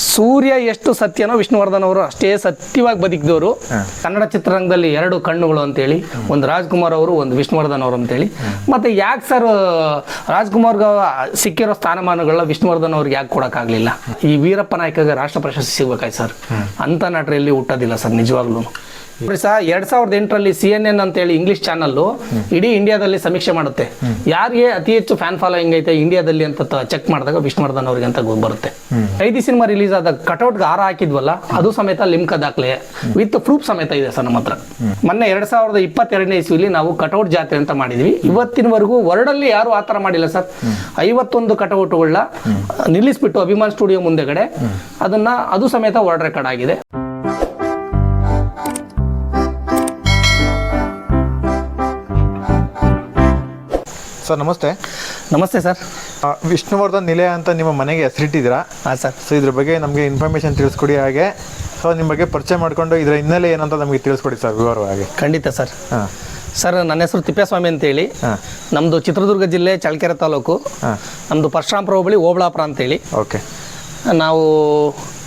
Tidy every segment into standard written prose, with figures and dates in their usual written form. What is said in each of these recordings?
ಸೂರ್ಯ ಎಷ್ಟು ಸತ್ಯನೋ ವಿಷ್ಣುವರ್ಧನ್ ಅವರು ಅಷ್ಟೇ ಸತ್ಯವಾಗಿ ಬದುಕಿದವರು. ಕನ್ನಡ ಚಿತ್ರರಂಗದಲ್ಲಿ ಎರಡು ಕಣ್ಣುಗಳು ಅಂತೇಳಿ, ಒಂದು ರಾಜ್ಕುಮಾರ್ ಅವರು, ಒಂದು ವಿಷ್ಣುವರ್ಧನ್ ಅವರು ಅಂತೇಳಿ. ಮತ್ತೆ ಯಾಕೆ ಸರ್ ರಾಜ್ಕುಮಾರ್ಗೆ ಸಿಕ್ಕಿರೋ ಸ್ಥಾನಮಾನಗಳನ್ನ ವಿಷ್ಣುವರ್ಧನ್ ಅವ್ರಿಗೆ ಯಾಕೆ ಕೊಡೋಕ್ಕಾಗಲಿಲ್ಲ? ಈ ವೀರಪ್ಪ ನಾಯ್ಕಗೆ ರಾಷ್ಟ್ರ ಪ್ರಶಸ್ತಿ ಸಿಗ್ಬೇಕಾಯ್ತು ಸರ್. ಅಂತ ನಟರಲ್ಲಿ ಹುಟ್ಟೋದಿಲ್ಲ ಸರ್ ನಿಜವಾಗ್ಲೂ. ನೋಡಿ ಸರ್, 2008ರಲ್ಲಿ CNN ಅಂತೇಳಿ ಇಂಗ್ಲಿಷ್ ಚಾನಲ್ಲು ಇಡೀ ಇಂಡಿಯಾದಲ್ಲಿ ಸಮೀಕ್ಷೆ ಮಾಡುತ್ತೆ, ಯಾರಿಗೆ ಅತಿ ಹೆಚ್ಚು ಫ್ಯಾನ್ ಫಾಲೋಯಿಂಗ್ ಐತೆ ಇಂಡಿಯಾದಲ್ಲಿ ಅಂತ ಚೆಕ್ ಮಾಡಿದಾಗ ವಿಷ್ಣುವರ್ಧನ್ ಅವ್ರಿಗೆ ಅಂತ ಬರುತ್ತೆ. 5 ಸಿನಿಮಾ ರಿಲೀಸ್ ಆದ ಕಟೌಟ್ಗೆ ಹಾರ ಹಾಕಿದ್ವಲ್ಲ, ಅದು ಸಮೇತ ಲಿಮ್ಕಾ ದಾಖಲೆ ವಿತ್ ಪ್ರೂಫ್ ಸಮೇತ ಇದೆ ಸರ್ ನಮ್ಮ ಹತ್ರ. ಮೊನ್ನೆ 2022ನೇ ಇಸ್ವಿಲಿ ನಾವು ಕಟೌಟ್ ಜಾತ್ರೆ ಅಂತ ಮಾಡಿದ್ವಿ. ಇವತ್ತಿನವರೆಗೂ ವರ್ಲ್ಡಲ್ಲಿ ಯಾರು ಆ ಥರ ಮಾಡಿಲ್ಲ ಸರ್. 51 ಕಟೌಟ್ಗಳನ್ನ ನಿಲ್ಲಿಸ್ಬಿಟ್ಟು ಅಭಿಮಾನ್ ಸ್ಟುಡಿಯೋ ಮುಂದೆಗಡೆ ಅದು ಸಮೇತ ವರ್ಲ್ಡ್ ರೆಕಾರ್ಡ್ ಆಗಿದೆ. ಸರ್ ನಮಸ್ತೆ. ನಮಸ್ತೆ ಸರ್. ವಿಷ್ಣುವರ್ಧನ್ ನಿಲಯ ಅಂತ ನಿಮ್ಮ ಮನೆಗೆ ಹೆಸರಿಟ್ಟಿದ್ದೀರಾ? ಹಾಂ ಸರ್. ಸೊ ಇದ್ರ ಬಗ್ಗೆ ನಮಗೆ ಇನ್ಫಾರ್ಮೇಷನ್ ತಿಳಿಸ್ಕೊಡಿ. ಹಾಗೆ ಸೊ ನಿಮ್ಮ ಬಗ್ಗೆ ಪರಿಚಯ ಮಾಡಿಕೊಂಡು ಇದರ ಹಿನ್ನೆಲೆ ಏನಂತ ನಮಗೆ ತಿಳಿಸ್ಕೊಡಿ ಸರ್ ವಿವರವಾಗಿ. ಖಂಡಿತ ಸರ್. ಹಾಂ ಸರ್, ನನ್ನ ಹೆಸರು ತಿಪ್ಪೇಸ್ವಾಮಿ ಅಂತೇಳಿ. ನಮ್ಮದು ಚಿತ್ರದುರ್ಗ ಜಿಲ್ಲೆ ಚಳ್ಳಕೆರೆ ತಾಲೂಕು. ನಮ್ಮದು ಪರಶುರಾಮಪುರ ಹೋಬಳಿ ಓಬಳಾಪುರ ಅಂತೇಳಿ. ಓಕೆ. ನಾವು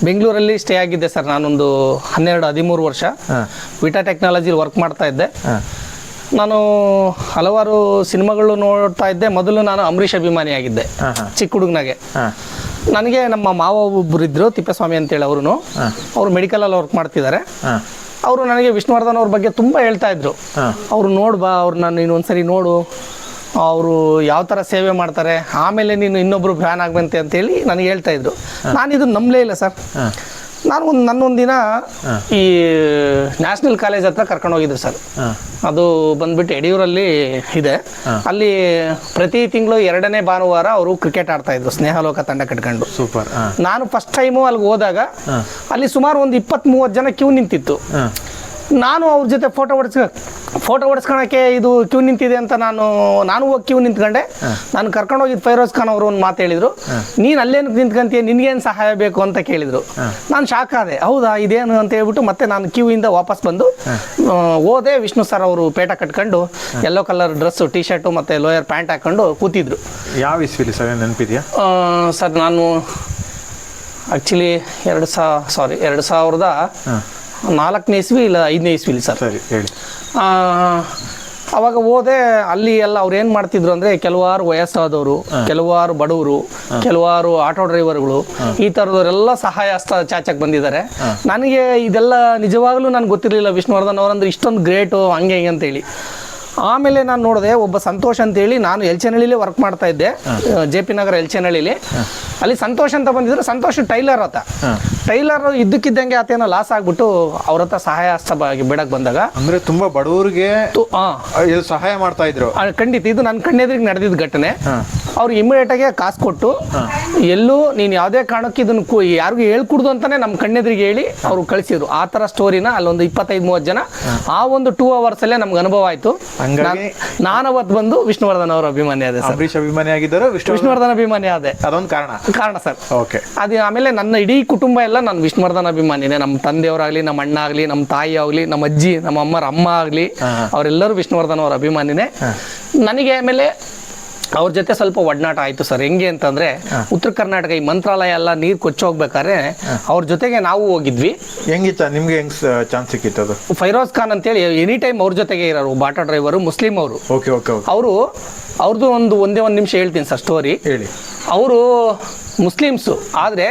ಬೆಂಗಳೂರಲ್ಲಿ ಸ್ಟೇ ಆಗಿದ್ದೆ ಸರ್. ನಾನೊಂದು 12-13 ವರ್ಷ ವಿಟಾ ಟೆಕ್ನಾಲಜಿಲಿ ವರ್ಕ್ ಮಾಡ್ತಾ ಇದ್ದೆ. ನಾನು ಹಲವಾರು ಸಿನಿಮಾಗಳು ನೋಡ್ತಾ ಇದ್ದೆ. ಮೊದಲು ನಾನು ಅಂಬರೀಷ್ ಅಭಿಮಾನಿ ಆಗಿದ್ದೆ ಚಿಕ್ಕ ಹುಡುಗನಾಗೆ. ನನಗೆ ನಮ್ಮ ಮಾವ ಒಬ್ಬರು ಇದ್ದರು, ತಿಪ್ಪೇಸ್ವಾಮಿ ಅಂತೇಳಿ. ಅವರು ಮೆಡಿಕಲಲ್ಲಿ ವರ್ಕ್ ಮಾಡ್ತಿದ್ದಾರೆ. ಅವರು ನನಗೆ ವಿಷ್ಣುವರ್ಧನ್ ಅವ್ರ ಬಗ್ಗೆ ತುಂಬ ಹೇಳ್ತಾ ಇದ್ರು. ಅವರು ನೋಡ್ಬಾ, ಅವ್ರನ್ನ ನೀನು ಒಂದ್ಸರಿ ನೋಡು, ಅವರು ಯಾವ ಥರ ಸೇವೆ ಮಾಡ್ತಾರೆ, ಆಮೇಲೆ ನೀನು ಇನ್ನೊಬ್ರು ಫ್ಯಾನ್ ಆಗ್ಬಂತೆ ಅಂತೇಳಿ ನನಗೆ ಹೇಳ್ತಾ ಇದ್ರು. ನಾನು ಇದನ್ನು ನಂಬಲೇ ಇಲ್ಲ ಸರ್. ನನ್ನೊಂದು ದಿನ ಈ ನ್ಯಾಷನಲ್ ಕಾಲೇಜ್ ಹತ್ರ ಕರ್ಕೊಂಡು ಹೋಗಿದ್ರು ಸರ್. ಅದು ಬಂದ್ಬಿಟ್ಟು ಯಡಿಯೂರಲ್ಲಿ ಇದೆ. ಅಲ್ಲಿ ಪ್ರತಿ ತಿಂಗಳು 2ನೇ ಭಾನುವಾರ ಅವರು ಕ್ರಿಕೆಟ್ ಆಡ್ತಾ ಇದ್ರು, ಸ್ನೇಹಲೋಕ ತಂಡ ಕಟ್ಕೊಂಡು. ಸೂಪರ್. ನಾನು ಫಸ್ಟ್ ಟೈಮು ಅಲ್ಲಿಗೆ ಹೋದಾಗ ಅಲ್ಲಿ ಸುಮಾರು ಒಂದು 20-30 ಜನ ಕ್ಯೂ ನಿಂತಿತ್ತು. ನಾನು ಅವ್ರ ಜೊತೆ ಫೋಟೋ ಹೊಡ್ಸ್ಕೊಳಕ್ಕೆ ಇದು ಕ್ಯೂ ನಿಂತಿದೆ ಅಂತ ನಾನು ಹೋಗಿ ಕ್ಯೂ ನಿಂತ್ಕೊಂಡೆ. ನಾನು ಕರ್ಕೊಂಡು ಹೋಗಿದ್ದು ಫೈರೋಜ್ ಖಾನ್ ಅವರು ಒಂದು ಮಾತು ಹೇಳಿದ್ರು, ನೀನು ಅಲ್ಲೇನು ನಿಂತ್ಕೊಂತೀಯ, ನಿನ್ಗೇನು ಸಹಾಯ ಬೇಕು ಅಂತ ಕೇಳಿದ್ರು. ನಾನು ಶಾಕ್ ಆದೆ, ಹೌದಾ ಇದೇನು ಅಂತ ಹೇಳ್ಬಿಟ್ಟು ಮತ್ತೆ ನಾನು ಕ್ಯೂ ಇಂದ ವಾಪಸ್ ಬಂದು ಹೋದೆ. ವಿಷ್ಣು ಸರ್ ಅವರು ಪೇಟ ಕಟ್ಕೊಂಡು yellow colour dress, T shirt ಮತ್ತು ಲೋಯರ್ ಪ್ಯಾಂಟ್ ಹಾಕೊಂಡು ಕೂತಿದ್ರು. ಯಾವ ಇಸ್ವಿಲಿ ಸರ್ ನೆನಪಿದೆಯಾ? ಸರ್ ನಾನು ಆ್ಯಕ್ಚುಲಿ 2004ನೇ ಇಸ್ವಿ ಇಲ್ಲ 5ನೇ ಇಸ್ವಿಲಿ ಸರ್. ಸರಿ ಹೇಳಿ. ಅವಾಗ ಹೋದೆ. ಅಲ್ಲಿ ಎಲ್ಲ ಅವ್ರು ಏನು ಮಾಡ್ತಿದ್ರು ಅಂದರೆ, ಕೆಲವಾರು ವಯಸ್ಸಾದವರು, ಕೆಲವಾರು ಬಡವರು, ಕೆಲವಾರು ಆಟೋ ಡ್ರೈವರ್ಗಳು, ಈ ಥರದವರೆಲ್ಲ ಸಹಾಯ ಹಸ್ತ ಚಾಚಕ್ಕೆ ಬಂದಿದ್ದಾರೆ. ನನಗೆ ಇದೆಲ್ಲ ನಿಜವಾಗ್ಲೂ ನನಗೆ ಗೊತ್ತಿರಲಿಲ್ಲ ವಿಷ್ಣುವರ್ಧನ್ ಅವರಂದ್ರೆ ಇಷ್ಟೊಂದು ಗ್ರೇಟು ಹಂಗೆ ಹಿಂಗೆ ಅಂತೇಳಿ. ಆಮೇಲೆ ನಾನು ನೋಡಿದೆ, ಒಬ್ಬ ಸಂತೋಷ್ ಅಂತೇಳಿ, ನಾನು ಎಲ್ಚನಹಳ್ಳಿಲಿ ವರ್ಕ್ ಮಾಡ್ತಾ ಇದ್ದೆ, JP ನಗರ ಎಲ್ಚನಹಳ್ಳಿಲಿ. ಅಲ್ಲಿ ಸಂತೋಷ್ ಅಂತ ಬಂದಿದ್ರು. ಸಂತೋಷ್ ಟೈಲರ್ ಟೈಲರ್ ಇದ್ದಕ್ಕಿದ್ದಂಗೆ ಆತೇನೋ ಲಾಸ್ ಆಗ್ಬಿಟ್ಟು ಅವ್ರ ಹತ್ರ ಸಹಾಯ ಹಸ್ತ ಬಿಡಕ್ಕೆ ಬಂದಾಗ, ಅಂದ್ರೆ ತುಂಬಾ ಬಡವರಿಗೆ ಸಹಾಯ ಮಾಡ್ತಾ ಇದ್ರು. ಖಂಡಿತ ಇದು ನನ್ನ ಕಣ್ಣೆದ್ರಿಗೆ ನಡೆದಿದ್ದ ಘಟನೆ. ಅವ್ರು ಇಮಿಡಿಯೇಟಾಗೆ ಕಾಸು ಕೊಟ್ಟು, ಎಲ್ಲೂ ನೀನು ಯಾವುದೇ ಕಾರಣಕ್ಕೆ ಇದನ್ನು ಯಾರಿಗೂ ಹೇಳ್ಕೊಡ್ದು ಅಂತಾನೆ ನಮ್ಮ ಕಣ್ಣೆದ್ರಿಗೆ ಹೇಳಿ ಅವರು ಕಳಿಸಿದ್ರು. ಆ ಥರ ಸ್ಟೋರಿನ ಅಲ್ಲೊಂದು 25-30 ಜನ ಆ ಒಂದು 2 ಅವರ್ಸಲ್ಲೇ ನಮ್ಗೆ ಅನುಭವ ಆಯಿತು. ನಾನು ಅವತ್ತು ಬಂದು ವಿಷ್ಣುವರ್ಧನ್ ಅವರ ಅಭಿಮಾನಿ ಆದೆ ಸರ್. ಅಂಬರೀಷ್ ಅಭಿಮಾನಿ ಆಗಿದ್ದರು, ವಿಷ್ಣುವರ್ಧನ್ ಅಭಿಮಾನಿ ಆದೆ. ಅದೊಂದು ಕಾರಣ ಸರ್. ಓಕೆ. ಅದು ಆಮೇಲೆ ನನ್ನ ಇಡೀ ಕುಟುಂಬ ಎಲ್ಲ ನಾನು ವಿಷ್ಣುವರ್ಧನ್ ಅಭಿಮಾನಿನೇ. ನಮ್ಮ ತಂದೆಯವರಾಗಲಿ, ನಮ್ಮ ಅಣ್ಣ ಆಗಲಿ, ನಮ್ಮ ತಾಯಿ ಆಗಲಿ, ನಮ್ಮ ಅಜ್ಜಿ, ನಮ್ಮ ಅಮ್ಮ ಆಗಲಿ, ಅವರೆಲ್ಲರೂ ವಿಷ್ಣುವರ್ಧನ್ ಅವರ ಅಭಿಮಾನಿನೇ. ನನಗೆ ಆಮೇಲೆ ಅವ್ರ ಜೊತೆ ಸ್ವಲ್ಪ ಒಡನಾಟ ಆಯಿತು ಸರ್. ಹೆಂಗೆ ಅಂತಂದರೆ, ಉತ್ತರ ಕರ್ನಾಟಕ ಈ ಮಂತ್ರಾಲಯ ಎಲ್ಲ ನೀರು ಕೊಚ್ಚೋಗ್ಬೇಕಾದ್ರೆ ಅವ್ರ ಜೊತೆಗೆ ನಾವು ಹೋಗಿದ್ವಿ. ಹೆಂಗಿತ್ತ ನಿಮ್ಗೆ, ಹೆಂಗ್ ಚಾನ್ಸ್ ಸಿಕ್ಕಿತ್ತು ಅದು? ಫೈರೋಜ್ ಖಾನ್ ಅಂತೇಳಿ ಎನಿ ಟೈಮ್ ಅವ್ರ ಜೊತೆಗೆ ಇರೋರು, ಒಬ್ಬ ಆಟೋ ಡ್ರೈವರು, ಮುಸ್ಲಿಂ ಅವರು. ಅವ್ರದ್ದು ಒಂದೇ ಒಂದು ನಿಮಿಷ ಹೇಳ್ತೀನಿ ಸರ್ ಸ್ಟೋರಿ. ಹೇಳಿ. ಅವರು ಮುಸ್ಲಿಮ್ಸು, ಆದರೆ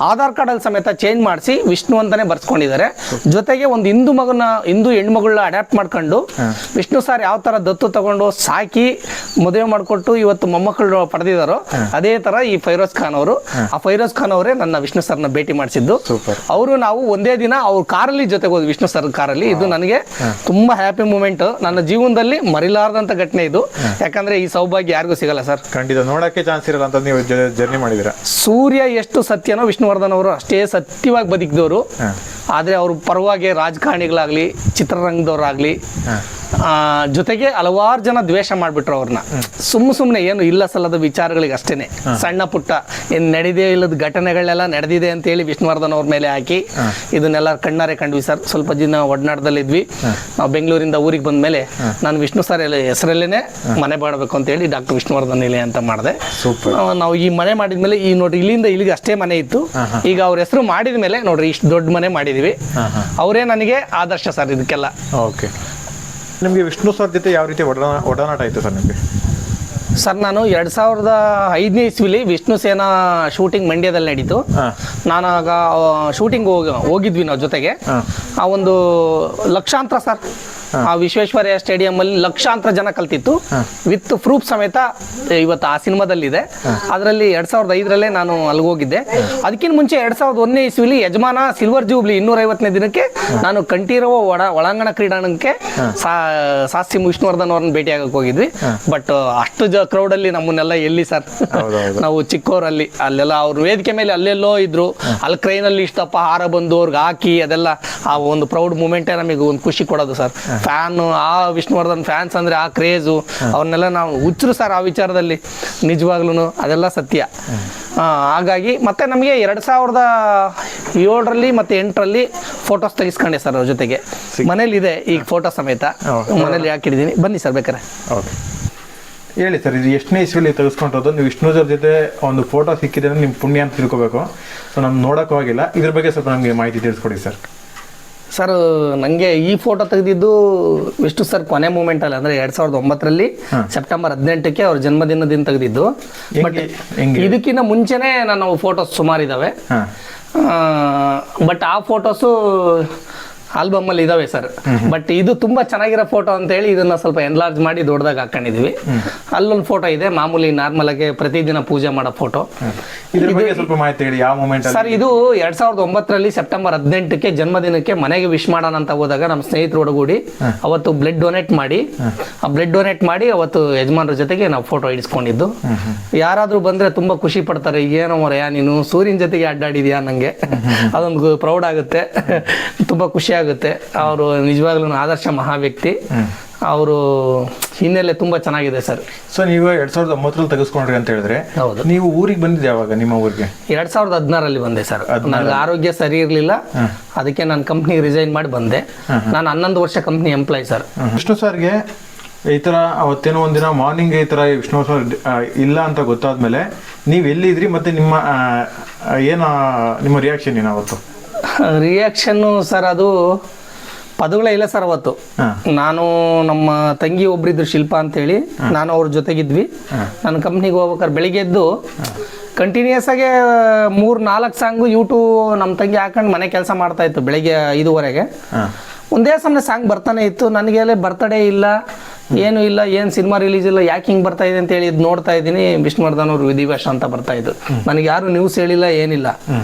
ಆಧಾರ್ ಕಾರ್ಡಲ್ಲಿ ಸಮೇತ ಚೇಂಜ್ ಮಾಡಿಸಿ ವಿಷ್ಣು ಅಂತಾನೆ ಬರ್ಸ್ಕೊಂಡಿದ್ದಾರೆ. ಜೊತೆಗೆ ಒಂದು ಹಿಂದೂ ಹೆಣ್ಮಗಳನ್ನ ಅಡ್ಯಾಪ್ಟ್ ಮಾಡ್ಕೊಂಡು ವಿಷ್ಣು ಸರ್ ಯಾವ ಥರ ದತ್ತು ತಗೊಂಡು ಸಾಕಿ ಮದುವೆ ಮಾಡಿಕೊಟ್ಟು ಇವತ್ತು ಮೊಮ್ಮಕ್ಕಳು ಪಡೆದಿದ್ದಾರೋ, ಅದೇ ಥರ ಈ ಫೈರೋಜ್ ಖಾನ್ ಅವರು. ಆ ಫೈರೋಜ್ ಖಾನ್ ಅವರೇ ನನ್ನ ವಿಷ್ಣು ಸರ್ನ ಭೇಟಿ ಮಾಡಿಸಿದ್ದು. ನಾವು ಒಂದೇ ದಿನ ಅವ್ರ ಕಾರಲ್ಲಿ ಜೊತೆಗೆ ಹೋದ್ವಿ, ವಿಷ್ಣು ಸರ್ ಕಾರಲ್ಲಿ. ಇದು ನನಗೆ ತುಂಬ ಹ್ಯಾಪಿ ಮೂಮೆಂಟ್, ನನ್ನ ಜೀವನದಲ್ಲಿ ಮರಿಲಾರದಂಥ ಘಟನೆ ಇದು. ಯಾಕಂದ್ರೆ ಈ ಸೌಭಾಗ್ಯ ಯಾರಿಗೂ ಸಿಗಲ್ಲ ಸರ್. ಖಂಡಿತ ನೋಡಕ್ಕೆ ಚಾನ್ಸ್ ಇರಲ್ಲ ಅಂತ ನೀವು ಜರ್ನಿ ಮಾಡಿದಿರ. ಸೂರ್ಯ ಎಷ್ಟು ಸತ್ಯನೋ ವಿಷ್ಣುವರ್ಧನ್ ಅವರು ಅಷ್ಟೇ ಸತ್ಯವಾಗಿ ಬದುಕಿದವರು. ಆದರೆ ಅವ್ರ ಪರವಾಗಿ ರಾಜಕಾರಣಿಗಳಾಗಲಿ, ಚಿತ್ರರಂಗದವರಾಗಲಿ, ಜೊತೆಗೆ ಹಲವಾರು ಜನ ದ್ವೇಷ ಮಾಡಿಬಿಟ್ರು ಅವ್ರನ್ನ. ಸುಮ್ಮನೆ ಏನು ಇಲ್ಲ ಸಲ್ಲದ ವಿಚಾರಗಳಿಗೆ ಅಷ್ಟೇನೆ, ಸಣ್ಣ ಪುಟ್ಟ ಏನು ನಡೆದೇ ಇಲ್ಲದ ಘಟನೆಗಳೆಲ್ಲ ನಡೆದಿದೆ ಅಂತೇಳಿ ವಿಷ್ಣುವರ್ಧನ್ ಅವ್ರ ಮೇಲೆ ಹಾಕಿ ಇದನ್ನೆಲ್ಲ ಕಣ್ಣಾರೆ ಕಂಡ್ವಿ ಸರ್. ಸ್ವಲ್ಪ ದಿನ ಒಡನಾಟದಲ್ಲಿದ್ವಿ. ನಾವು ಬೆಂಗಳೂರಿಂದ ಊರಿಗೆ ಬಂದ ಮೇಲೆ ನಾನು ವಿಷ್ಣು ಸರ್ ಹೆಸರಲ್ಲೇನೆ ಮನೆ ಮಾಡಬೇಕು ಅಂತೇಳಿ ಡಾಕ್ಟರ್ ವಿಷ್ಣುವರ್ಧನ್ ನಿಲಯ ಅಂತ ಮಾಡಿದೆ. ನಾವು ಈ ಮನೆ ಮಾಡಿದ್ಮೇಲೆ ಈ ನೋಡ್ರಿ ಇಲ್ಲಿಂದ ಇಲ್ಲಿಗೆ ಅಷ್ಟೇ ಮನೆ ಇತ್ತು. ಈಗ ಅವ್ರ ಹೆಸರು ಮಾಡಿದ ಮೇಲೆ ನೋಡ್ರಿ ಇಷ್ಟು ದೊಡ್ಡ ಮನೆ ಮಾಡಿದೀವಿ. ಅವರೇ ನನಗೆ ಆದರ್ಶ ಸರ್ ಇದಕ್ಕೆಲ್ಲ. ಓಕೆ, ನಿಮಗೆ ವಿಷ್ಣು ಸರ್ ಜೊತೆ ಯಾವ ರೀತಿ ಒಡನಾಟ ಆಯಿತು ಸರ್ ನಿಮಗೆ? ಸರ್ ನಾನು 2005ನೇ ಇಸ್ವಿಲಿ ವಿಷ್ಣು ಸೇನಾ ಶೂಟಿಂಗ್ ಮಂಡ್ಯದಲ್ಲಿ ನಡೀತು. ನಾನು ಆಗ ಶೂಟಿಂಗ್ ಹೋಗಿದ್ವಿ ನಾವು ಜೊತೆಗೆ. ಆ ಒಂದು ಲಕ್ಷಾಂತರ ಸರ್, ಆ ವಿಶ್ವೇಶ್ವರಯ್ಯ ಸ್ಟೇಡಿಯಂ ಅಲ್ಲಿ ಲಕ್ಷಾಂತರ ಜನ ಕಲ್ತಿತ್ತು ವಿತ್ ಪ್ರೂಫ್ ಸಮೇತ. ಇವತ್ತು ಆ ಸಿನಿಮಾದಲ್ಲಿದೆ. ಅದರಲ್ಲಿ 2005ರಲ್ಲೇ ನಾನು ಅಲ್ಲಿಗೆ ಹೋಗಿದ್ದೆ. ಅದಕ್ಕಿಂತ ಮುಂಚೆ 2001ನೇ ಇಸ್ವಿಲಿ ಯಜಮಾನ ಸಿಲ್ವರ್ ಜೂಬ್ಲಿ 250ನೇ ದಿನಕ್ಕೆ ನಾನು ಕಂಠೀರವ ಒಳಾಂಗಣ ಕ್ರೀಡಾಂಗಣಕ್ಕೆ ಸಾಸ್ತಿ ವಿಷ್ಣುವರ್ಧನ್ ಅವ್ರನ್ನ ಭೇಟಿಯಾಗಕ್ಕೆ ಹೋಗಿದ್ವಿ. ಬಟ್ ಅಷ್ಟು ಕ್ರೌಡಲ್ಲಿ ನಮ್ಮನ್ನೆಲ್ಲ ಎಲ್ಲಿ ಸರ್, ನಾವು ಚಿಕ್ಕವರಲ್ಲಿ ಅಲ್ಲೆಲ್ಲ ಅವ್ರ ವೇದಿಕೆ ಮೇಲೆ ಅಲ್ಲೆಲ್ಲೋ ಇದ್ರು. ಅಲ್ಲಿ ಕ್ರೈನಲ್ಲಿ ಇಷ್ಟಪ್ಪ ಹಾರ ಬಂದು ಅವ್ರಿಗೆ ಹಾಕಿ ಅದೆಲ್ಲ ಆ ಒಂದು ಪ್ರೌಡ್ ಮೂಮೆಂಟೇ ನಮಗೆ ಒಂದು ಖುಷಿ ಕೊಡೋದು ಸರ್. ಫ್ಯಾನ್, ಆ ವಿಷ್ಣುವರ್ಧನ್ ಫ್ಯಾನ್ಸ್ ಅಂದ್ರೆ ಆ ಕ್ರೇಜು, ಅವ್ರನ್ನೆಲ್ಲ ನಾವು ಹುಚ್ಚರು ಸರ್ ಆ ವಿಚಾರದಲ್ಲಿ. ನಿಜವಾಗ್ಲೂ ಅದೆಲ್ಲ ಸತ್ಯ. ಹಾಗಾಗಿ ಮತ್ತೆ ನಮಗೆ 2007ರಲ್ಲಿ ಮತ್ತೆ 8ರಲ್ಲಿ ಫೋಟೋಸ್ ತೆಗಿಸ್ಕೊಂಡೆ ಸರ್ ಅವ್ರ ಜೊತೆಗೆ. ಮನೇಲಿ ಇದೆ ಈಗ ಫೋಟೋ ಸಮೇತ, ಮನೇಲಿ ಹಾಕಿದ್ದೀನಿ. ಬನ್ನಿ ಸರ್ ಬೇಕಾರೆ. ಓಕೆ, ಹೇಳಿ ಸರ್, ಇದು ಎಷ್ಟನೇ ಇಸ್ವಿಲಿ ತೆಗೆಸ್ಕೊಂಡದ್ದು? ನೀವು ವಿಷ್ಣು ಸರ್ ಜೊತೆ ಒಂದು ಫೋಟೋ ಸಿಕ್ಕಿದೆ ಅಂದ್ರೆ ನಿಮ್ಮ ಪುಣ್ಯ ಅಂತ ತಿಳ್ಕೊಬೇಕು. ಸೊ ನಮ್ಗೆ ನೋಡೋಕ್ಕೂ ಆಗಿಲ್ಲ, ಇದ್ರ ಬಗ್ಗೆ ಸ್ವಲ್ಪ ನಮಗೆ ಮಾಹಿತಿ ತಿಳಿಸ್ಕೊಡಿ ಸರ್. ಸರ್ ನನಗೆ ಈ ಫೋಟೋ ತೆಗೆದಿದ್ದು ವಿಷ್ಣು ಸರ್ ಕೊನೆ ಮೂಮೆಂಟಲ್ಲಿ, ಅಂದರೆ 2009ರಲ್ಲಿ ಸೆಪ್ಟೆಂಬರ್ 18ಕ್ಕೆ ಅವ್ರ ಜನ್ಮದಿನದಿಂದ ತೆಗೆದಿದ್ದು. ಬಟ್ ಇದಕ್ಕಿಂತ ಮುಂಚೆನೇ ನಾನು ಫೋಟೋಸ್ ಸುಮಾರಿದ್ದಾವೆ. ಬಟ್ ಆ ಫೋಟೋಸು ಆಲ್ಬಮಲ್ಲಿ ಇದಾವೆ ಸರ್. ಬಟ್ ಇದು ತುಂಬಾ ಚೆನ್ನಾಗಿರೋ ಫೋಟೋ ಅಂತ ಹೇಳಿ ಇದನ್ನ ಸ್ವಲ್ಪ ಎನ್ಲಾರ್ಜ್ ಮಾಡಿ ದೊಡ್ಡದಾಗಿ ಹಾಕೊಂಡಿದೀವಿ. ಅಲ್ಲೊಂದು ಫೋಟೋ ಇದೆ, ಮಾಮೂಲಿ ನಾರ್ಮಲ್ ಆಗಿ ಪ್ರತಿದಿನ ಪೂಜೆ ಮಾಡೋ ಫೋಟೋ. ಸ್ವಲ್ಪ ಮಾಹಿತಿ ಹೇಳಿ, ಯಾವ ಮೂಮೆಂಟ್ ಸರ್? ಇದು 2009ರಲ್ಲಿ ಸೆಪ್ಟೆಂಬರ್ 18ಕ್ಕೆ ಜನ್ಮದಿನಕ್ಕೆ ಮನೆಗೆ ವಿಶ್ ಮಾಡೋಣ ಅಂತ ಹೋದಾಗ ನಮ್ಮ ಸ್ನೇಹಿತರು ಒಡಗೂಡಿ ಅವತ್ತು ಬ್ಲಡ್ ಡೊನೇಟ್ ಮಾಡಿ, ಆ ಬ್ಲಡ್ ಡೊನೇಟ್ ಮಾಡಿ ಅವತ್ತು ಯಜಮಾನ್ರ ಜೊತೆಗೆ ನಾವು ಫೋಟೋ ಇಡಿಸ್ಕೊಂಡಿದ್ದು. ಯಾರಾದ್ರೂ ಬಂದ್ರೆ ತುಂಬಾ ಖುಷಿ ಪಡ್ತಾರೆ. ಏನೋ ಮರೆಯ ನೀನು ಸೂರ್ಯನ ಜೊತೆಗೆ ಅಡ್ಡಾಡಿದ್ಯಾ, ನಂಗೆ ಅದೊಂದು ಪ್ರೌಡ್ ಆಗುತ್ತೆ, ತುಂಬಾ ಖುಷಿ ಆಗುತ್ತೆ. ಅವರು ನಿಜವಾಗ್ಲೂ ಆದರ್ಶ ಮಹಾ ವ್ಯಕ್ತಿ. ಅವರು ಹಿನ್ನೆಲೆ ತುಂಬಾ ಚೆನ್ನಾಗಿದೆ ಸರ್. ಸೊ ನೀವು 2009ರಲ್ಲಿ ತೆಗೆಸ್ಕೊಂಡ್ರಿ ಅಂತ ಹೇಳಿದ್ರೆ, ಹೌದು. ನೀವು ಊರಿಗೆ ಬಂದಿದ್ದೆ ಯಾವಾಗ? ನಿಮ್ಮ ಊರಿಗೆ 2016ರಲ್ಲಿ ಬಂದೆ ಸರ್. ನನಗೆ ಆರೋಗ್ಯ ಸರಿ ಇರಲಿಲ್ಲ, ಅದಕ್ಕೆ ನಾನು ಕಂಪ್ನಿ ರಿಸೈನ್ ಮಾಡಿ ಬಂದೆ. ನಾನು 11 ವರ್ಷ ಕಂಪ್ನಿ ಎಂಪ್ಲಾಯ್ ಸರ್. ವಿಷ್ಣು ಸರ್ಗೆ ಈ ಥರ ಅವತ್ತೇನೋ ಒಂದಿನ ಮಾರ್ನಿಂಗ್ ಈ ಥರ ವಿಷ್ಣು ಸರ್ ಇಲ್ಲ ಅಂತ ಗೊತ್ತಾದ್ಮೇಲೆ ನೀವು ಎಲ್ಲಿದ್ರಿ ಮತ್ತೆ ನಿಮ್ಮ ರಿಯಾಕ್ಷನ್ ಏನು ಅವತ್ತು? ರಿಯಾಕ್ಷನ್ನು ಸರ್, ಅದು ಪದಗಳೇ ಇಲ್ಲ ಸರ್. ಅವತ್ತು ನಾನು, ನಮ್ಮ ತಂಗಿ ಒಬ್ರಿದ್ರು ಶಿಲ್ಪಾ ಅಂತೇಳಿ, ನಾನು ಅವ್ರ ಜೊತೆಗಿದ್ವಿ. ನಾನು ಕಂಪ್ನಿಗೆ ಹೋಗ್ಬೇಕಾದ್ರೆ ಬೆಳಿಗ್ಗೆ ಎದ್ದು ಕಂಟಿನ್ಯೂಸ್ ಆಗಿ 3-4 ಸಾಂಗು ಯೂಟ್ಯೂಬ್ ನಮ್ಮ ತಂಗಿ ಹಾಕೊಂಡು ಮನೆ ಕೆಲಸ ಮಾಡ್ತಾ ಇತ್ತು. ಬೆಳಿಗ್ಗೆ 5ವರೆಗೆ ಒಂದೇ ಸಮಯ ಸಾಂಗ್ ಬರ್ತಾನೆ ಇತ್ತು. ನನಗೆ ಬರ್ತ್ಡೇ ಇಲ್ಲ, ಏನು ಇಲ್ಲ, ಏನು ಸಿನಿಮಾ ರಿಲೀಸ್ ಇಲ್ಲ, ಯಾಕೆ ಹಿಂಗೆ ಬರ್ತಾ ಇದೆ ಅಂತ ಹೇಳಿ ಇದು ನೋಡ್ತಾ ಇದ್ದೀನಿ. ವಿಷ್ಣುವರ್ಧನ್ ಅವರು ವಿಧಿವೇಶ ಅಂತ ಬರ್ತಾ ಇದ್ದು. ನನಗೆ ಯಾರು ನ್ಯೂಸ್ ಹೇಳಿಲ್ಲ, ಏನಿಲ್ಲ.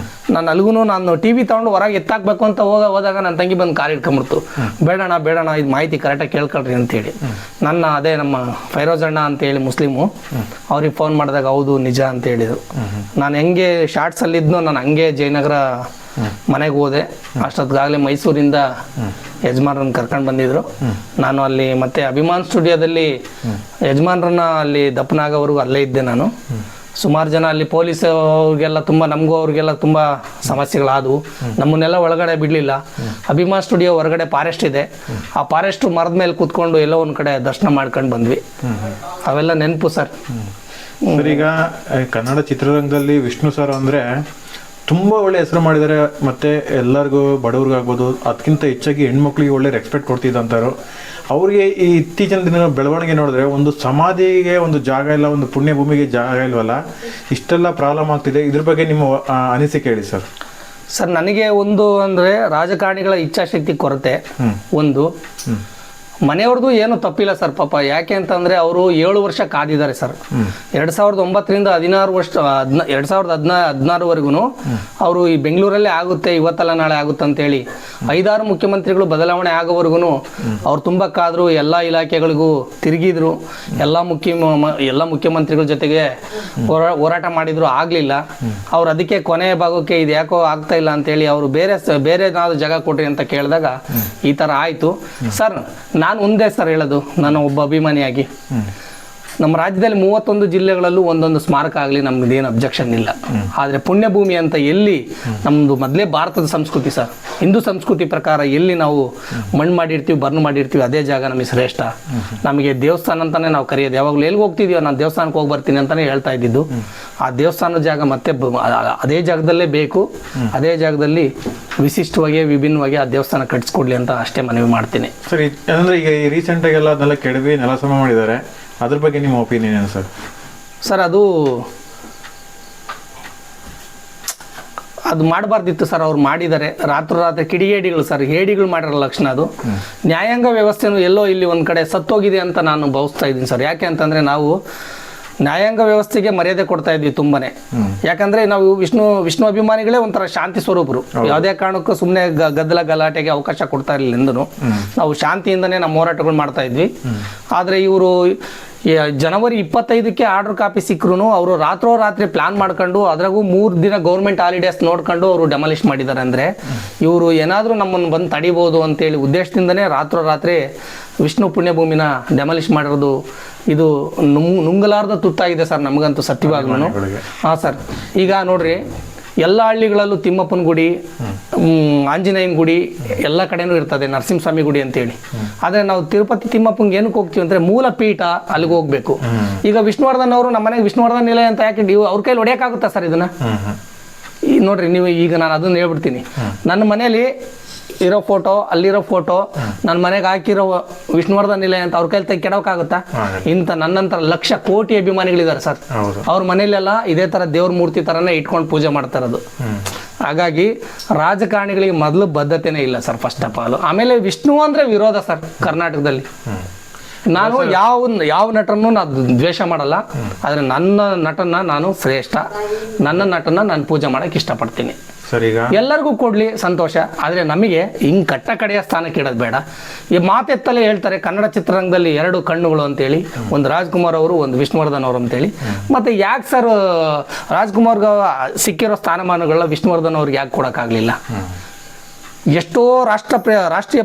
ನಾನು ಅಲ್ಗೂ ನಾನು ಟಿವಿ ತಗೊಂಡು ಹೊರಗೆ ಎತ್ತಾಕ್ಬೇಕು ಅಂತ ಹೋದಾಗ ನನ್ನ ತಂಗಿ ಬಂದು ಕಾರ್ ಇಟ್ಕೊಂಡ್ಬಿಡ್ತು. ಬೇಡಣ ಇದು ಮಾಹಿತಿ ಕರೆಕ್ಟಾಗಿ ಕೇಳ್ಕೊಳ್ರಿ ಅಂತೇಳಿ. ಅದೇ ನಮ್ಮ ಫೈರೋಜ್ ಅಣ್ಣ ಅಂತೇಳಿ ಮುಸ್ಲಿಮು, ಅವ್ರಿಗೆ ಫೋನ್ ಮಾಡಿದಾಗ ಹೌದು ನಿಜ ಅಂತ ಹೇಳಿದರು. ನಾನು ಹೆಂಗೆ ಶಾರ್ಟ್ಸಲ್ಲಿದ್ನೋ ನಾನು ಹಂಗೆ ಜಯನಗರ ಮನೆಗೆ ಹೋದೆ. ಅಷ್ಟೊತ್ತಿಗಾಗಲೇ ಮೈಸೂರಿಂದ ಯಜಮಾನ್ರನ್ನ ಕರ್ಕೊಂಡು ಬಂದಿದ್ರು. ನಾನು ಅಲ್ಲಿ ಮತ್ತೆ ಅಭಿಮಾನ್ ಸ್ಟುಡಿಯೋದಲ್ಲಿ ಯಜಮಾನ್ರನ್ನ ಅಲ್ಲಿ ದಪ್ಪನಾಗೋವರೆಗೂ ಅಲ್ಲೇ ಇದ್ದೆ ನಾನು. ಸುಮಾರು ಜನ ಅಲ್ಲಿ ಪೊಲೀಸ್ ಅವ್ರಿಗೆಲ್ಲ ತುಂಬ, ನಮಗೂ ಅವ್ರಿಗೆಲ್ಲ ತುಂಬ ಸಮಸ್ಯೆಗಳಾದವು. ನಮ್ಮನ್ನೆಲ್ಲ ಒಳಗಡೆ ಬಿಡಲಿಲ್ಲ. ಅಭಿಮಾನ್ ಸ್ಟುಡಿಯೋ ಹೊರಗಡೆ ಫಾರೆಸ್ಟ್ ಇದೆ. ಆ ಫಾರೆಸ್ಟ್ ಮರದ ಮೇಲೆ ಕೂತ್ಕೊಂಡು ಎಲ್ಲೋ ಒಂದು ಕಡೆ ದರ್ಶನ ಮಾಡ್ಕೊಂಡು ಬಂದ್ವಿ. ಅವೆಲ್ಲ ನೆನಪು ಸರ್. ಈಗ ಕನ್ನಡ ಚಿತ್ರರಂಗದಲ್ಲಿ ವಿಷ್ಣು ಸರ್ ಅಂದರೆ ತುಂಬ ಒಳ್ಳೆ ಹೆಸರು ಮಾಡಿದ್ದಾರೆ. ಮತ್ತು ಎಲ್ಲರಿಗೂ ಬಡವ್ರಿಗಾಗ್ಬೋದು, ಅದಕ್ಕಿಂತ ಹೆಚ್ಚಾಗಿ ಹೆಣ್ಮಕ್ಳಿಗೆ ಒಳ್ಳೆ ರೆಸ್ಪೆಕ್ಟ್ ಕೊಡ್ತಿದ್ದಂಥವ್ರು. ಅವ್ರಿಗೆ ಈ ಇತ್ತೀಚಿನ ದಿನ ಬೆಳವಣಿಗೆ ನೋಡಿದ್ರೆ ಒಂದು ಸಮಾಧಿಗೆ ಒಂದು ಜಾಗ ಇಲ್ಲ, ಒಂದು ಪುಣ್ಯ ಭೂಮಿಗೆ ಜಾಗ ಇಲ್ವಲ್ಲ, ಇಷ್ಟೆಲ್ಲ ಪ್ರಾಬ್ಲಮ್ ಆಗ್ತಿದೆ. ಇದ್ರ ಬಗ್ಗೆ ನಿಮ್ಮ ಅನಿಸಿಕೆ ಹೇಳಿ ಸರ್. ಸರ್, ನನಗೆ ಒಂದು ಅಂದರೆ ರಾಜಕಾರಣಿಗಳ ಇಚ್ಛಾಶಕ್ತಿ ಕೊರತೆ ಒಂದು. ಮನೆಯವ್ರದ್ದು ಏನು ತಪ್ಪಿಲ್ಲ ಸರ್ ಪಾಪ. ಯಾಕೆ ಅಂತಂದರೆ ಅವರು 7 ವರ್ಷ ಕಾದಿದ್ದಾರೆ ಸರ್. 2009ರಿಂದ 2016ವರೆಗೂ ಅವರು ಈ ಬೆಂಗಳೂರಲ್ಲೇ ಆಗುತ್ತೆ, ಇವತ್ತಲ್ಲ ನಾಳೆ ಆಗುತ್ತೆ ಅಂತೇಳಿ 5-6 ಮುಖ್ಯಮಂತ್ರಿಗಳು ಬದಲಾವಣೆ ಆಗೋವರೆಗೂ ಅವ್ರು ತುಂಬ ಕಾದ್ರು. ಎಲ್ಲ ಇಲಾಖೆಗಳಿಗೂ ತಿರುಗಿದ್ರು. ಎಲ್ಲ ಮುಖ್ಯಮಂತ್ರಿಗಳ ಜೊತೆಗೆ ಹೋರಾಟ ಮಾಡಿದ್ರು, ಆಗಲಿಲ್ಲ. ಅವ್ರು ಅದಕ್ಕೆ ಕೊನೆಯ ಭಾಗಕ್ಕೆ ಇದು ಯಾಕೋ ಆಗ್ತಾ ಇಲ್ಲ ಅಂತೇಳಿ ಅವರು ಬೇರೆ ಏನಾದ್ರು ಜಾಗ ಕೊಟ್ರಿ ಅಂತ ಕೇಳಿದಾಗ ಈ ಥರ ಆಯಿತು ಸರ್. ನಾನು ನಾನು ಒಂದೇ ಸರ್ ಹೇಳೋದು, ನಾನು ಒಬ್ಬ ಅಭಿಮಾನಿಯಾಗಿ ನಮ್ಮ ರಾಜ್ಯದಲ್ಲಿ 31 ಜಿಲ್ಲೆಗಳಲ್ಲೂ ಒಂದೊಂದು ಸ್ಮಾರಕ ಆಗಲಿ ನಮ್ದೇನು ಅಬ್ಜೆಕ್ಷನ್ ಇಲ್ಲ. ಆದರೆ ಪುಣ್ಯಭೂಮಿ ಅಂತ ಎಲ್ಲಿ ನಮ್ಮದು ಮೊದಲೇ ಭಾರತದ ಸಂಸ್ಕೃತಿ ಸರ್, ಹಿಂದೂ ಸಂಸ್ಕೃತಿ ಪ್ರಕಾರ ಎಲ್ಲಿ ನಾವು ಮಣ್ಣು ಮಾಡಿರ್ತೀವಿ, ಬರ್ನ್ ಮಾಡಿರ್ತೀವಿ, ಅದೇ ಜಾಗ ನಮಗೆ ಶ್ರೇಷ್ಠ. ನಮಗೆ ದೇವಸ್ಥಾನ ಅಂತಲೇ ನಾವು ಕರೆಯೋದು. ಯಾವಾಗಲೂ ಎಲ್ಲಿಗೆ ಹೋಗ್ತಿದೀವೋ ನಾನು ದೇವಸ್ಥಾನಕ್ಕೆ ಹೋಗಿ ಬರ್ತೀನಿ ಅಂತಲೇ ಹೇಳ್ತಾ ಇದ್ದಿದ್ದು. ಆ ದೇವಸ್ಥಾನದ ಜಾಗ ಮತ್ತೆ ಅದೇ ಜಾಗದಲ್ಲೇ ಬೇಕು, ಅದೇ ಜಾಗದಲ್ಲಿ ವಿಶಿಷ್ಟವಾಗಿ ವಿಭಿನ್ನವಾಗಿ ಆ ದೇವಸ್ಥಾನ ಕಟ್ಟಿಸ್ಕೊಡ್ಲಿ ಅಂತ ಅಷ್ಟೇ ಮನವಿ ಮಾಡ್ತೀನಿ. ಸರ್, ಅಂದರೆ ಈಗ ಈ ರೀಸೆಂಟಾಗೆಲ್ಲ ಅದನ್ನೆಲ್ಲ ಕೆಡವಿ ನೆಲಸಮ ಮಾಡಿದ್ದಾರೆ, ಅದ್ರ ಬಗ್ಗೆ ನಿಮ್ಮ ಒಪಿನಿಯನ್ ಏನು ಸರ್? ಸರ್, ಅದು ಮಾಡಬಾರ್ದಿತ್ತು ಸರ್. ಅವ್ರು ಮಾಡಿದ್ದಾರೆ ರಾತ್ರಿ ಕಿಡಿಗೇಡಿಗಳು ಸರ್, ಹೇಡಿಗಳು ಮಾಡಿರೋ ಲಕ್ಷಣ ಅದು. ನ್ಯಾಯಾಂಗ ವ್ಯವಸ್ಥೆನೂ ಎಲ್ಲೋ ಇಲ್ಲಿ ಒಂದು ಕಡೆ ಸತ್ತೋಗಿದೆ ಅಂತ ನಾನು ಭಾವಿಸ್ತಾ ಇದ್ದೀನಿ ಸರ್. ಯಾಕೆ ಅಂತಂದರೆ ನಾವು ನ್ಯಾಯಾಂಗ ವ್ಯವಸ್ಥೆಗೆ ಮರ್ಯಾದೆ ಕೊಡ್ತಾ ಇದ್ವಿ ತುಂಬಾನೇ. ಯಾಕಂದ್ರೆ ನಾವು ವಿಷ್ಣು ಅಭಿಮಾನಿಗಳೇ ಒಂಥರ ಶಾಂತಿ ಸ್ವರೂಪರು. ಯಾವುದೇ ಕಾರಣಕ್ಕೂ ಸುಮ್ಮನೆ ಗದ್ದಲ ಗಲಾಟೆಗೆ ಅವಕಾಶ ಕೊಡ್ತಾ ಇರಲಿಲ್ಲ ಎಂದನು. ನಾವು ಶಾಂತಿಯಿಂದನೇ ನಮ್ಮ ಹೋರಾಟಗಳು ಮಾಡ್ತಾ ಇದ್ವಿ. ಆದರೆ ಇವರು ಜನವರಿ 25ಕ್ಕೆ ಆರ್ಡರ್ ಕಾಪಿ ಸಿಕ್ಕರು ಅವರು ರಾತ್ರೋರಾತ್ರಿ ಪ್ಲಾನ್ ಮಾಡ್ಕೊಂಡು ಅದ್ರಾಗೂ 3 ದಿನ ಗೌರ್ಮೆಂಟ್ ಹಾಲಿಡೇಸ್ ನೋಡ್ಕೊಂಡು ಅವರು ಡೆಮಾಲಿಷ್ ಮಾಡಿದ್ದಾರೆ. ಅಂದರೆ ಇವರು ಏನಾದರೂ ನಮ್ಮನ್ನು ಬಂದು ತಡಿಬೋದು ಅಂತೇಳಿ ಉದ್ದೇಶದಿಂದನೇ ರಾತ್ರೋರಾತ್ರಿ ವಿಷ್ಣು ಪುಣ್ಯಭೂಮಿನ ಡೆಮಾಲಿಷ್ ಮಾಡಿರೋದು ಇದು ನುಂಗಲಾರ್ದ ತುತ್ತಾಗಿದೆ ಸರ್ ನಮಗಂತೂ ಸತ್ಯವಾಗ್ಲೂ. ಹಾಂ ಸರ್, ಈಗ ನೋಡ್ರಿ ಎಲ್ಲ ಹಳ್ಳಿಗಳಲ್ಲೂ ತಿಮ್ಮಪ್ಪನ ಗುಡಿ, ಆಂಜನೇಯನ ಗುಡಿ ಎಲ್ಲ ಕಡೆನೂ ಇರ್ತದೆ, ನರಸಿಂಹಸ್ವಾಮಿ ಗುಡಿ ಅಂತೇಳಿ. ಆದರೆ ನಾವು ತಿರುಪತಿ ತಿಮ್ಮಪ್ಪಂಗೆ ಏನಕ್ಕೆ ಹೋಗ್ತೀವಿ ಅಂದರೆ ಮೂಲ ಪೀಠ ಅಲ್ಲಿಗೆ ಹೋಗ್ಬೇಕು. ಈಗ ವಿಷ್ಣುವರ್ಧನ್ ಅವರು ನಮ್ಮ ಮನೆಗೆ ವಿಷ್ಣುವರ್ಧನ್ ನಿಲಯ ಅಂತ ಯಾಕೆ ನೀವು ಅವ್ರ ಕೈಲಿ ಹೊಡೆಯೋಕ್ಕಾಗುತ್ತಾ ಸರ್ ಇದನ್ನ? ಈ ನೋಡ್ರಿ ನೀವು, ಈಗ ನಾನು ಅದನ್ನ ಹೇಳ್ಬಿಡ್ತೀನಿ. ನನ್ನ ಮನೇಲಿ ಇರೋ ಫೋಟೋ, ಅಲ್ಲಿರೋ ಫೋಟೋ, ನನ್ನ ಮನೆಗೆ ಹಾಕಿರೋ ವಿಷ್ಣುವರ್ಧನ್ ನಿಲಯ ಅಂತ ಅವ್ರ ಕೈಲಿ ಕೆಡೋಕ್ಕಾಗುತ್ತಾ? ಇಂಥ ನನ್ನಂತರ ಲಕ್ಷ ಕೋಟಿ ಅಭಿಮಾನಿಗಳಿದ್ದಾರೆ ಸರ್. ಅವ್ರ ಮನೇಲೆಲ್ಲ ಇದೇ ತರ ದೇವ್ರ ಮೂರ್ತಿ ತರನೇ ಇಟ್ಕೊಂಡು ಪೂಜೆ ಮಾಡ್ತಾ ಇರೋದು. ಹಾಗಾಗಿ ರಾಜಕಾರಣಿಗಳಿಗೆ ಮೊದಲು ಬದ್ಧತೆನೇ ಇಲ್ಲ ಸರ್, ಫಸ್ಟ್ ಆಫ್ ಆಲ್. ಆಮೇಲೆ ವಿಷ್ಣು ಅಂದ್ರೆ ವಿರೋಧ ಸರ್ ಕರ್ನಾಟಕದಲ್ಲಿ. ನಾನು ಯಾವ ನಟನೂ ನಾನು ದ್ವೇಷ ಮಾಡಲ್ಲ, ಆದರೆ ನನ್ನ ನಟನ ನಾನು ಶ್ರೇಷ್ಠ, ನನ್ನ ನಟನ ನಾನು ಪೂಜೆ ಮಾಡಕ್ಕೆ ಇಷ್ಟಪಡ್ತೀನಿ. ಎಲ್ಲರಿಗೂ ಕೊಡ್ಲಿ ಸಂತೋಷ, ಆದರೆ ನಮಗೆ ಹಿಂಗ್ ಕಟ್ಟ ಕಡೆಯ ಸ್ಥಾನಕ್ಕೆ ಇಡೋದು ಬೇಡ. ಈ ಮಾತೆತ್ತಲೇ ಹೇಳ್ತಾರೆ ಕನ್ನಡ ಚಿತ್ರರಂಗದಲ್ಲಿ 2 ಕಣ್ಣುಗಳು ಅಂತೇಳಿ, ಒಂದು ರಾಜ್ಕುಮಾರ್ ಅವರು, ಒಂದು ವಿಷ್ಣುವರ್ಧನ್ ಅವರು ಅಂತೇಳಿ. ಮತ್ತೆ ಯಾಕೆ ಸರ್ ರಾಜ್ಕುಮಾರ್ಗೆ ಸಿಕ್ಕಿರೋ ಸ್ಥಾನಮಾನಗಳನ್ನ ವಿಷ್ಣುವರ್ಧನ್ ಅವ್ರಿಗೆ ಯಾಕೆ ಕೊಡೋಕ್ಕಾಗಲಿಲ್ಲ? ಎಷ್ಟೋ ರಾಷ್ಟ್ರೀಯ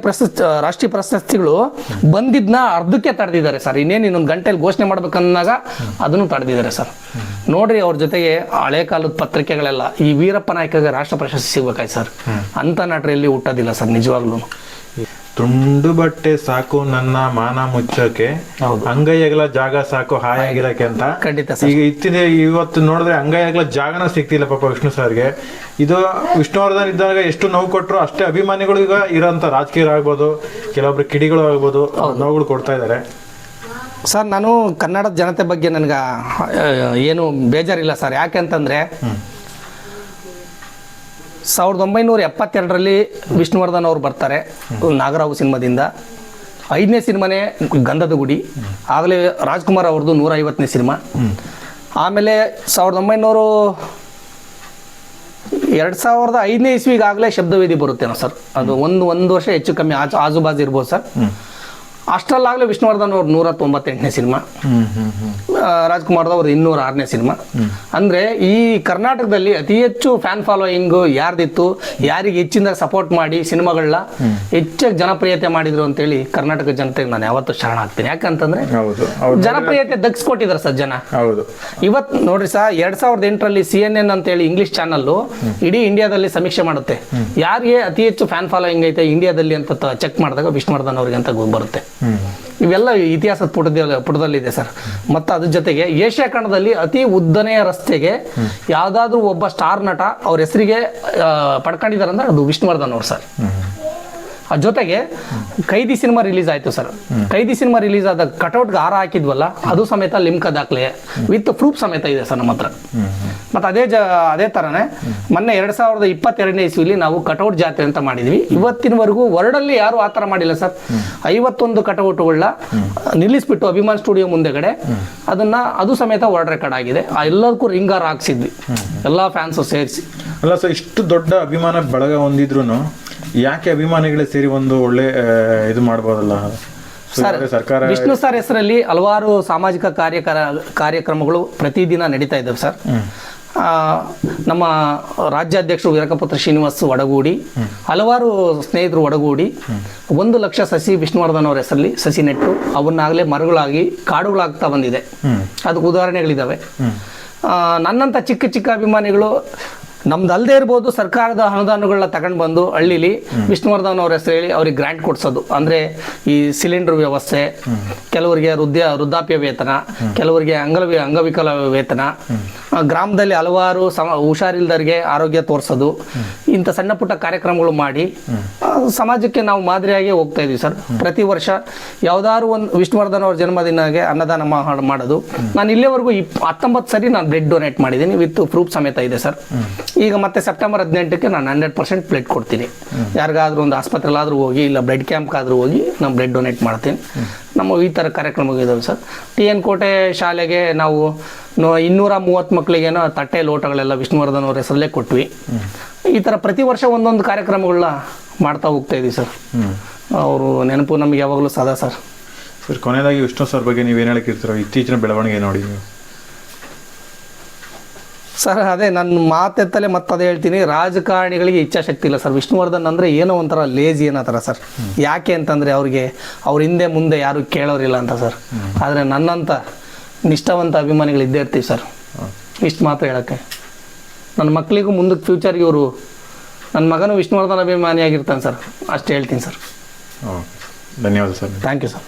ಪ್ರಶಸ್ತಿಗಳು ಬಂದಿದ್ನ ಅರ್ಧಕ್ಕೆ ತಡೆದಿದ್ದಾರೆ ಸರ್. ಇನ್ನೊಂದು ಗಂಟೆಯಲ್ಲಿ ಘೋಷಣೆ ಮಾಡ್ಬೇಕನ್ನಾಗ ಅದನ್ನು ತಡೆದಿದ್ದಾರೆ ಸರ್. ನೋಡ್ರಿ, ಅವ್ರ ಜೊತೆಗೆ ಹಳೆ ಕಾಲದ ಪತ್ರಿಕೆಗಳೆಲ್ಲ ಈ ವೀರಪ್ಪ ನಾಯ್ಕಗೆ ರಾಷ್ಟ್ರ ಪ್ರಶಸ್ತಿ ಸಿಗ್ಬೇಕಾಯ್ತು ಸರ್. ಅಂತ ನಟರಲ್ಲಿ ಹುಟ್ಟೋದಿಲ್ಲ ಸರ್ ನಿಜವಾಗ್ಲೂ. ತುಂಡು ಬಟ್ಟೆ ಸಾಕು ನನ್ನ ಮಾನ ಮುಚ್ಚೋಕೆ, ಅಂಗೈಯಗಲ ಜಾಗ ಸಾಕು ಹಾಯಾಗಿರಕ್ಕೆ ಅಂತ. ಖಂಡಿತ. ಈಗ ಇವತ್ತು ನೋಡಿದ್ರೆ ಅಂಗೈಯಗಲ ಜಾಗನ ಸಿಗ್ತಿಲ್ಲ ಪಾಪ ವಿಷ್ಣು ಸರ್ಗೆ. ಇದು ವಿಷ್ಣುವರ್ಧನ್ ಇದ್ದಾಗ ಎಷ್ಟು ನೋವು ಕೊಟ್ಟರು ಅಷ್ಟೇ ಅಭಿಮಾನಿಗಳಿಗ ಇರೋಂಥ ರಾಜಕೀಯ ಆಗ್ಬೋದು, ಕೆಲವೊಬ್ರು ಕಿಡಿಗಳು ಆಗ್ಬೋದು, ನೋವುಗಳು ಕೊಡ್ತಾ ಇದ್ದಾರೆ ಸರ್. ನಾನು ಕನ್ನಡದ ಜನತೆ ಬಗ್ಗೆ ನನಗೆ ಏನು ಬೇಜಾರಿಲ್ಲ ಸರ್. ಯಾಕೆಂತಂದ್ರೆ 1972ರಲ್ಲಿ ವಿಷ್ಣುವರ್ಧನ್ ಅವರು ಬರ್ತಾರೆ ನಾಗರಾವು ಸಿನಿಮಾದಿಂದ. 5ನೇ ಸಿನಿಮಾನೇ ಗಂಧದ ಗುಡಿ. ಆಗಲೇ ರಾಜ್ಕುಮಾರ್ ಅವ್ರದ್ದು 150ನೇ ಸಿನಿಮಾ. ಆಮೇಲೆ 2005ನೇ ಇಸ್ವಿಗಾಗಲೇ ಶಬ್ದವೇದಿ ಬರುತ್ತೇನೋ ಸರ್. ಅದು ಒಂದು ವರ್ಷ ಹೆಚ್ಚು ಕಮ್ಮಿ ಆಜುಬಾಜು ಇರ್ಬೋದು ಸರ್. ಅಷ್ಟರಲ್ಲಾಗಲೇ ವಿಷ್ಣುವರ್ಧನ್ ಅವ್ರ 198ನೇ ಸಿನಿಮಾ, ರಾಜ್ಕುಮಾರ್ ಅವ್ರ 206ನೇ ಸಿನಿಮಾ. ಅಂದ್ರೆ ಈ ಕರ್ನಾಟಕದಲ್ಲಿ ಅತಿ ಹೆಚ್ಚು ಫ್ಯಾನ್ ಫಾಲೋಯಿಂಗ್ ಯಾರ್ದಿತ್ತು, ಯಾರಿಗೆ ಹೆಚ್ಚಿನ ಸಪೋರ್ಟ್ ಮಾಡಿ ಸಿನಿಮಾಗಳನ್ನ ಹೆಚ್ಚಾಗಿ ಜನಪ್ರಿಯತೆ ಮಾಡಿದ್ರು ಅಂತೇಳಿ ಕರ್ನಾಟಕ ಜನತೆಗೆ ನಾನು ಯಾವತ್ತೂ ಶರಣ ಆಗ್ತೀನಿ. ಯಾಕಂತಂದ್ರೆ ಜನಪ್ರಿಯತೆ ದಕ್ಸ್ಕೊಟ್ಟಿದ್ದಾರೆ ಸರ್ ಜನ. ಇವತ್ತು ನೋಡ್ರಿ ಸರ್, 2008ರಲ್ಲಿ CNN ಅಂತೇಳಿ ಇಂಗ್ಲಿಷ್ ಚಾನಲ್ ಇಡೀ ಇಂಡಿಯಾದಲ್ಲಿ ಸಮೀಕ್ಷೆ ಮಾಡುತ್ತೆ, ಯಾರಿಗೆ ಅತಿ ಹೆಚ್ಚು ಫ್ಯಾನ್ ಫಾಲೋಯಿಂಗ್ ಐತೆ ಇಂಡಿಯಾದಲ್ಲಿ ಅಂತ ಚೆಕ್ ಮಾಡಿದಾಗ ವಿಷ್ಣುವರ್ಧನ್ ಅವ್ರಿಗೆ ಅಂತ ಬರುತ್ತೆ. ಇವೆಲ್ಲ ಇತಿಹಾಸದ ಪುಟದಲ್ಲಿದೆ ಸರ್. ಮತ್ತು ಅದ್ರ ಜೊತೆಗೆ ಏಷ್ಯಾ ಖಂಡದಲ್ಲಿ ಅತಿ ಉದ್ದನೆಯ ರಸ್ತೆಗೆ ಯಾವ್ದಾದ್ರು ಒಬ್ಬ ಸ್ಟಾರ್ ನಟ ಅವ್ರ ಹೆಸರಿಗೆ ಪಡ್ಕೊಂಡಿದ್ದಾರೆ ಅಂದ್ರೆ ಅದು ವಿಷ್ಣುವರ್ಧನ್ ಅವ್ರು ಸರ್. ಅದ್ರ ಜೊತೆಗೆ ಕೈದಿ ಸಿನಿಮಾ ರಿಲೀಸ್ ಆಯ್ತು ಸರ್. ಕೈದಿ ಸಿನಿಮಾ ರಿಲೀಸ್ ಆದ ಕಟೌಟ್ಗೆ ಹಾರ ಹಾಕಿದ್ವಲ್ಲ, ಅದು ಸಮೇತ ಲಿಮ್ಕಾ ದಾಖಲೆ ವಿತ್ ಪ್ರೂಫ್ ಸಮೇತ ಇದೆ ಸರ್ ನಮ್ಮ ಹತ್ರ. ಮತ್ತು ಅದೇ ಥರನೇ ಮೊನ್ನೆ 2022ನೇ ಇಸ್ವಿಲಿ ನಾವು ಕಟೌಟ್ ಜಾತ್ರೆ ಅಂತ ಮಾಡಿದ್ವಿ. ಇವತ್ತಿನವರೆಗೂ ವರ್ಲ್ಡಲ್ಲಿ ಯಾರು ಆ ಥರ ಮಾಡಿಲ್ಲ ಸರ್. 51 ಕಟೌಟ್ಗಳನ್ನ ನಿಲ್ಲಿಸ್ಬಿಟ್ಟು ಅಭಿಮಾನ್ ಸ್ಟುಡಿಯೋ ಮುಂದೆಗಡೆ ಅದು ಸಮೇತ ವರ್ಲ್ಡ್ ರೆಕಾರ್ಡ್ ಆಗಿದೆ. ಎಲ್ಲದಕ್ಕೂ ರಿಂಗಾರ್ ಹಾಕ್ಸಿದ್ವಿ ಎಲ್ಲ ಫ್ಯಾನ್ಸು ಸೇರಿಸಿ. ಅಲ್ಲ ಸರ್, ಇಷ್ಟು ದೊಡ್ಡ ಅಭಿಮಾನ ಬಳಗ ಹೊಂದಿದ್ರು ಯಾಕೆ ಅಭಿಮಾನಿಗಳೇ ಸೇರಿ ಒಂದು ಒಳ್ಳೆ ಇದು ಮಾಡ್ಬೋದಲ್ಲ ಸರ್ಕಾರ? ವಿಷ್ಣು ಸರ್ ಹೆಸರಲ್ಲಿ ಹಲವಾರು ಸಾಮಾಜಿಕ ಕಾರ್ಯಕ್ರಮಗಳು ಪ್ರತಿದಿನ ನಡೀತಾ ಇದ್ದಾವೆ ಸರ್. ನಮ್ಮ ರಾಜ್ಯಾಧ್ಯಕ್ಷರು ವೀರಕಪುತ್ರ ಶ್ರೀನಿವಾಸ್ ಒಡಗೂಡಿ, ಹಲವಾರು ಸ್ನೇಹಿತರು ಒಡಗೂಡಿ 1 ಲಕ್ಷ ಸಸಿ ವಿಷ್ಣುವರ್ಧನ್ ಅವರ ಹೆಸರಲ್ಲಿ ಸಸಿ ನೆಟ್ಟು ಅವನ್ನಾಗಲೇ ಮರಗಳಾಗಿ ಕಾಡುಗಳಾಗ್ತಾ ಬಂದಿದೆ. ಅದಕ್ಕೆ ಉದಾಹರಣೆಗಳಿದ್ದಾವೆ. ನನ್ನಂಥ ಚಿಕ್ಕ ಚಿಕ್ಕ ಅಭಿಮಾನಿಗಳು ನಮ್ದು ಅಲ್ಲದೆ ಇರ್ಬೋದು, ಸರ್ಕಾರದ ಅನುದಾನಗಳನ್ನ ತಗೊಂಡು ಬಂದು ಹಳ್ಳಿಲಿ ವಿಷ್ಣುವರ್ಧನ್ ಅವ್ರ ಹೆಸರು ಹೇಳಿ ಅವ್ರಿಗೆ ಗ್ರ್ಯಾಂಟ್ ಕೊಡ್ಸೋದು. ಅಂದರೆ ಈ ಸಿಲಿಂಡರ್ ವ್ಯವಸ್ಥೆ, ಕೆಲವರಿಗೆ ವೃದ್ಧಾಪ್ಯ ವೇತನ, ಕೆಲವರಿಗೆ ಅಂಗವಿಕಲ ವೇತನ, ಗ್ರಾಮದಲ್ಲಿ ಹಲವಾರು ಹುಷಾರಿಲ್ದರಿಗೆ ಆರೋಗ್ಯ ತೋರಿಸೋದು, ಇಂಥ ಸಣ್ಣ ಪುಟ್ಟ ಕಾರ್ಯಕ್ರಮಗಳು ಮಾಡಿ ಸಮಾಜಕ್ಕೆ ನಾವು ಮಾದರಿಯಾಗಿ ಹೋಗ್ತಾ ಇದೀವಿ ಸರ್. ಪ್ರತಿ ವರ್ಷ ಯಾವ್ದಾದ್ರು ಒಂದು ವಿಷ್ಣುವರ್ಧನ್ ಅವ್ರ ಜನ್ಮದಿನಕ್ಕೆ ಅನ್ನದಾನ ಮಾಡೋದು. ನಾನು ಇಲ್ಲಿವರೆಗೂ 19 ಸರಿ ನಾನು ಬ್ಲಡ್ ಡೊನೇಟ್ ಮಾಡಿದ್ದೀನಿ, ವಿತ್ ಪ್ರೂಫ್ ಸಮೇತ ಇದೆ ಸರ್. ಈಗ ಮತ್ತೆ ಸೆಪ್ಟೆಂಬರ್ 18ಕ್ಕೆ ನಾನು 100% ಬ್ಲಡ್ ಕೊಡ್ತೀನಿ. ಯಾರಿಗಾದ್ರೂ ಒಂದು ಆಸ್ಪತ್ರೆಲಾದ್ರೂ ಹೋಗಿ, ಇಲ್ಲ ಬ್ಲಡ್ ಕ್ಯಾಂಪ್ಗಾದ್ರೂ ಹೋಗಿ ನಾನು ಬ್ಲಡ್ ಡೊನೇಟ್ ಮಾಡ್ತೀನಿ. ನಮ್ಮ ಈ ಥರ ಕಾರ್ಯಕ್ರಮಗಳಿದ್ದಾವೆ ಸರ್. TN ಕೋಟೆ ಶಾಲೆಗೆ ನಾವು 230 ಮಕ್ಕಳಿಗೇನೋ ತಟ್ಟೆ ಲೋಟಗಳೆಲ್ಲ ವಿಷ್ಣುವರ್ಧನ್ ಅವ್ರ ಹೆಸರಲ್ಲೇ ಕೊಟ್ವಿ. ಈ ಥರ ಪ್ರತಿ ವರ್ಷ ಒಂದೊಂದು ಕಾರ್ಯಕ್ರಮಗಳನ್ನ ಮಾಡ್ತಾ ಹೋಗ್ತಾ ಇದೀವಿ ಸರ್. ಅವರು ನೆನಪು ನಮಗೆ ಯಾವಾಗಲೂ ಸದಾ ಸರ್. ಸರ್, ಕೊನೆಯದಾಗಿ ವಿಷ್ಣು ಸರ್ ಬಗ್ಗೆ ನೀವೇನು ಹೇಳಕ್ಕಿರ್ತೀರೋ, ಇತ್ತೀಚಿನ ಬೆಳವಣಿಗೆ ನೋಡಿ ನೀವು? ಸರ್ ಅದೇ ನನ್ನ ಮಾತೆತ್ತಲೇ ಅದೇ ಹೇಳ್ತೀನಿ, ರಾಜಕಾರಣಿಗಳಿಗೆ ಇಚ್ಛಾಶಕ್ತಿ ಇಲ್ಲ ಸರ್. ವಿಷ್ಣುವರ್ಧನ್ ಅಂದರೆ ಏನೋ ಒಂಥರ ಲೇಜಿ ಏನೋ ಥರ ಸರ್. ಯಾಕೆ ಅಂತಂದರೆ ಅವ್ರ ಹಿಂದೆ ಮುಂದೆ ಯಾರು ಕೇಳೋರಿಲ್ಲ ಅಂತ ಸರ್. ಆದರೆ ನನ್ನಂಥ ನಿಷ್ಠಾವಂತ ಅಭಿಮಾನಿಗಳು ಇದ್ದೇ ಇರ್ತೀವಿ ಸರ್. ಇಷ್ಟು ಮಾತ್ರ ಹೇಳೋಕ್ಕೆ, ನನ್ನ ಮಕ್ಕಳಿಗೂ ಮುಂದಕ್ಕೆ ಫ್ಯೂಚರ್ಗೆ ಇವರು, ನನ್ನ ಮಗನೂ ವಿಷ್ಣುವರ್ಧನ್ ಅಭಿಮಾನಿಯಾಗಿರ್ತಾನೆ ಸರ್. ಅಷ್ಟು ಹೇಳ್ತೀನಿ ಸರ್. ಧನ್ಯವಾದ ಸರ್. Thank you sir.